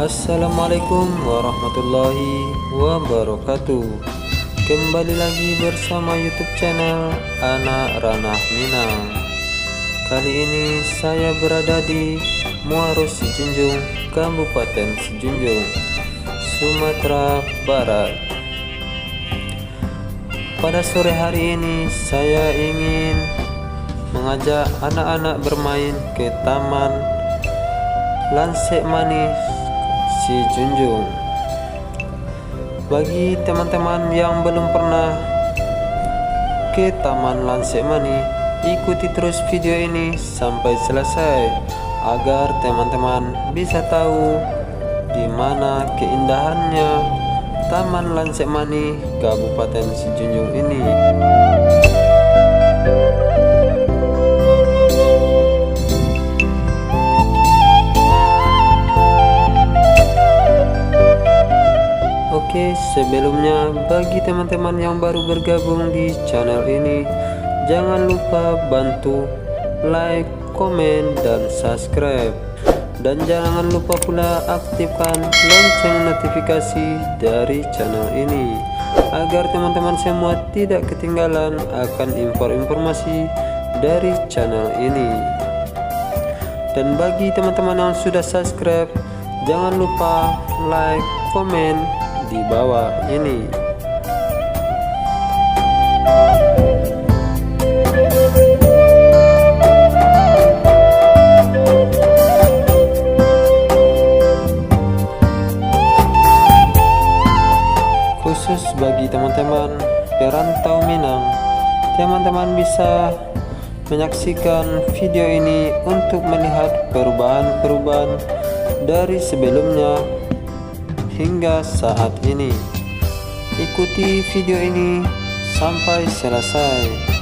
Assalamualaikum warahmatullahi wabarakatuh. Kembali lagi bersama YouTube channel Anak Ranah Minang. Kali ini saya berada di Muaro Sijunjung, Kabupaten Sijunjung, Sumatera Barat. Pada sore hari ini saya ingin mengajak anak-anak bermain ke Taman Lansek Mani Sijunjung. Bagi teman-teman yang belum pernah ke Taman Lansek Mani, ikuti terus video ini sampai selesai agar teman-teman bisa tahu di mana keindahannya Taman Lansek Mani Kabupaten Sijunjung ini. Oke, sebelumnya bagi teman-teman yang baru bergabung di channel ini, jangan lupa bantu like, komen, dan subscribe. Dan jangan lupa pula aktifkan lonceng notifikasi dari channel ini agar teman-teman semua tidak ketinggalan akan informasi dari channel ini. Dan bagi teman-teman yang sudah subscribe, jangan lupa like, komen di bawah ini. Khusus bagi teman-teman perantau Minang, teman-teman bisa menyaksikan video ini untuk melihat perubahan-perubahan dari sebelumnya hingga saat ini. Ikuti video ini sampai selesai.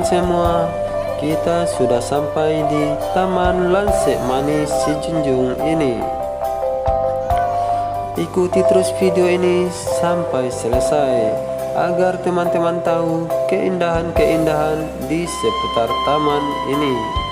semua, kita sudah sampai di Taman Lansek Manis Si Junjung ini. Ikuti terus video ini sampai selesai agar teman-teman tahu keindahan-keindahan di seputar taman ini.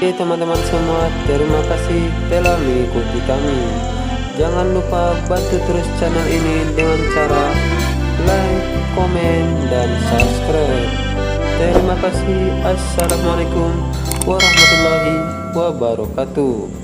Oke teman-teman semua, terima kasih telah mengikuti kami. Jangan lupa bantu terus channel ini dengan cara like, komen, dan subscribe. Terima kasih. Assalamualaikum warahmatullahi wabarakatuh.